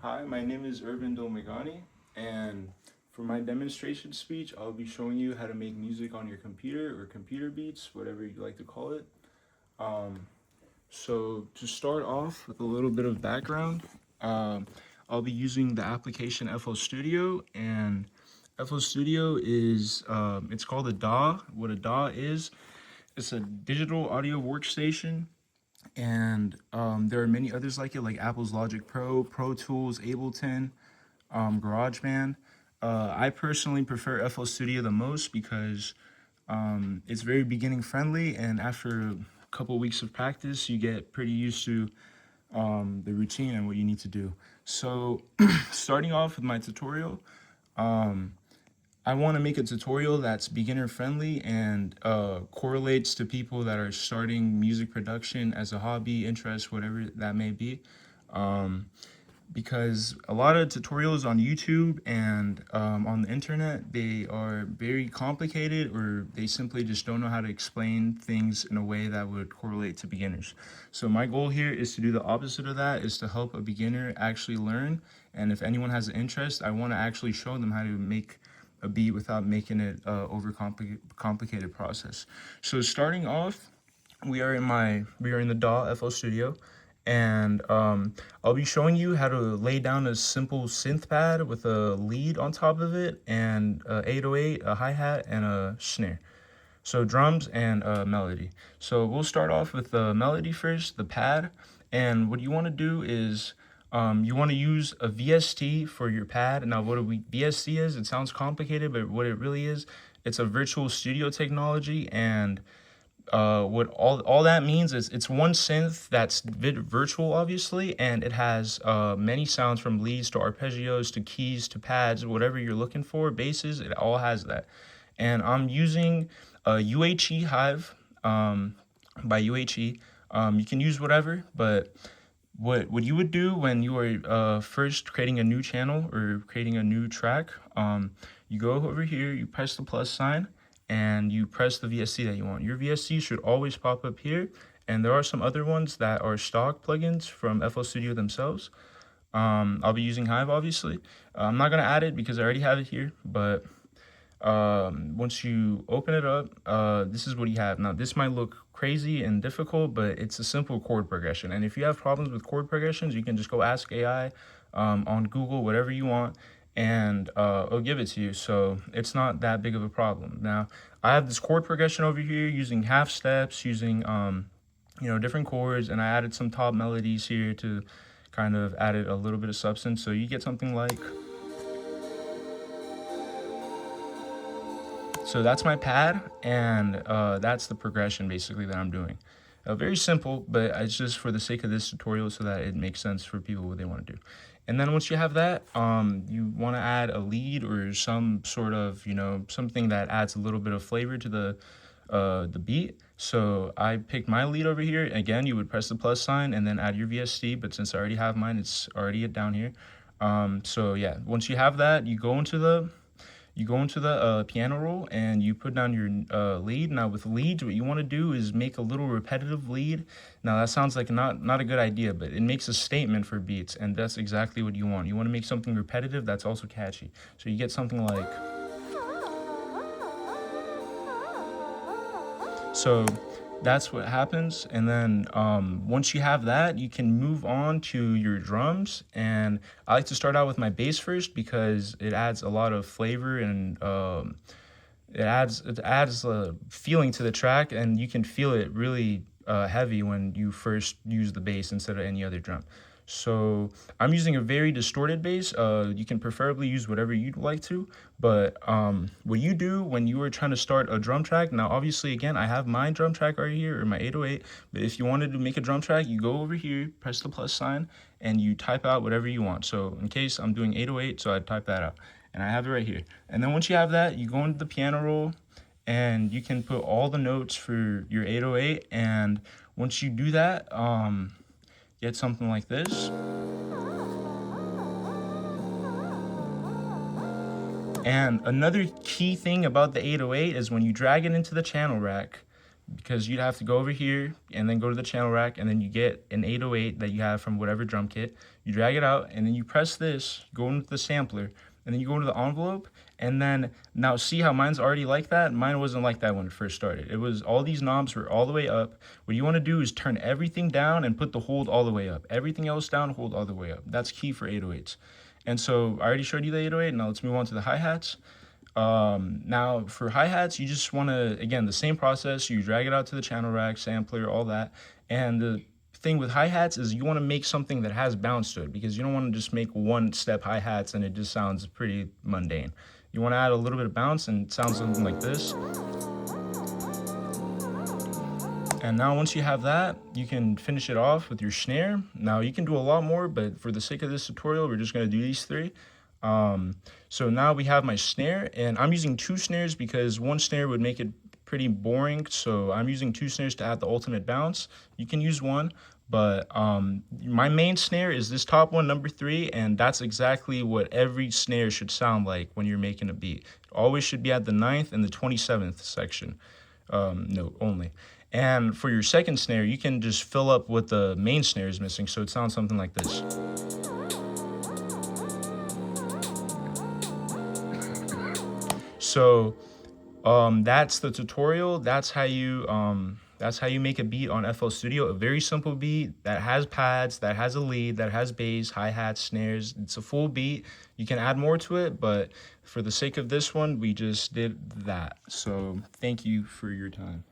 Hi, my name is Irvin Domegani, and for my demonstration speech, I'll be showing you how to make music on your computer or computer beats, whatever you like to call it. Um, so to start off with a little bit of background, um, I'll be using the application FL Studio, and FL Studio is it's called a DAW. What a DAW is, it's a digital audio workstation, and there are many others like it, like Apple's Logic Pro, Pro Tools, Ableton, GarageBand. I personally prefer FL Studio the most because it's very beginning friendly, and after a couple weeks of practice, you get pretty used to the routine and what you need to do. So, starting off with my tutorial, I want to make a tutorial that's beginner friendly and correlates to people that are starting music production as a hobby, interest, whatever that may be. Um, because a lot of tutorials on YouTube and on the internet, they are very complicated, or they simply just don't know how to explain things in a way that would correlate to beginners. So my goal here is to do the opposite of that, is to help a beginner actually learn. And if anyone has an interest, I want to actually show them how to make a beat without making it over complicated process. So starting off, we are in the DAW FL Studio, and I'll be showing you how to lay down a simple synth pad with a lead on top of it, and a 808, a hi-hat, and a snare. So drums and melody. So we'll start off with the melody first, the pad. And what you want to do is you want to use a VST for your pad. Now, what VST is, it sounds complicated, but what it really is, it's a virtual studio technology. And what all that means is it's one synth that's virtual, obviously, and it has many sounds from leads to arpeggios to keys to pads, whatever you're looking for, basses, it all has that. And I'm using a UHE Hive by UHE. You can use whatever, but what you would do when you are first creating a new channel or creating a new track, you go over here, you press the plus sign, and you press the VST that you want. Your VST should always pop up here, and there are some other ones that are stock plugins from FL Studio themselves. I'll be using Hive, obviously. I'm not gonna add it because I already have it here, but once you open it up, this is what you have. Now, this might look crazy and difficult, but it's a simple chord progression. And if you have problems with chord progressions, you can just go ask AI on Google, whatever you want, and it'll give it to you. So it's not that big of a problem. Now, I have this chord progression over here using half steps, using different chords, and I added some top melodies here to kind of added a little bit of substance. So you get something like. So that's my pad, and that's the progression basically that I'm doing. Very simple, but it's just for the sake of this tutorial so that it makes sense for people what they want to do. And then once you have that, you want to add a lead or some sort of, something that adds a little bit of flavor to the beat. So I picked my lead over here. Again, you would press the plus sign and then add your VST, but since I already have mine, it's already down here. So yeah, once you have that, you go into the piano roll and you put down your lead. Now with leads, what you want to do is make a little repetitive lead. Now that sounds like not a good idea, but it makes a statement for beats, and that's exactly what you want. You want to make something repetitive that's also catchy. So you get something like. So that's what happens. And then once you have that, you can move on to your drums. And I like to start out with my bass first because it adds a lot of flavor, and it adds a feeling to the track, and you can feel it really heavy when you first use the bass instead of any other drum. So I'm using a very distorted bass. You can preferably use whatever you'd like to, but what you do when you are trying to start a drum track, now obviously again, I have my drum track right here, or my 808, but if you wanted to make a drum track, you go over here, press the plus sign, and you type out whatever you want. So in case I'm doing 808, so I type that out, and I have it right here. And then once you have that, you go into the piano roll, and you can put all the notes for your 808, and once you do that, get something like this. And another key thing about the 808 is when you drag it into the channel rack, because you'd have to go over here and then go to the channel rack, and then you get an 808 that you have from whatever drum kit. You drag it out, and then you press this, go into the sampler, and then you go into the envelope, and then now see how mine's already like that? Mine wasn't like that when it first started. It was all these knobs were all the way up. What you want to do is turn everything down and put the hold all the way up. Everything else down, hold all the way up. That's key for 808s. And so I already showed you the 808. Now let's move on to the hi-hats. Now for hi-hats, you just want to, again, the same process. You drag it out to the channel rack, sampler, all that. And the thing with hi-hats is you want to make something that has bounce to it, because you don't want to just make one step hi-hats and it just sounds pretty mundane. You want to add a little bit of bounce, and it sounds something like this. And now once you have that, you can finish it off with your snare. Now you can do a lot more, but for the sake of this tutorial, we're just going to do these three. So now we have my snare, and I'm using 2 snares because 1 snare would make it pretty boring. So I'm using 2 snares to add the ultimate bounce. You can use 1, but my main snare is this top one, number 3, and that's exactly what every snare should sound like when you're making a beat. It always should be at the 9th and the 27th section note only. And for your second snare, you can just fill up what the main snare is missing, so it sounds something like this. So that's the tutorial. That's how you make a beat on FL Studio. A very simple beat that has pads, that has a lead, that has bass, hi-hats, snares. It's a full beat. You can add more to it, but for the sake of this one, we just did that. So thank you for your time.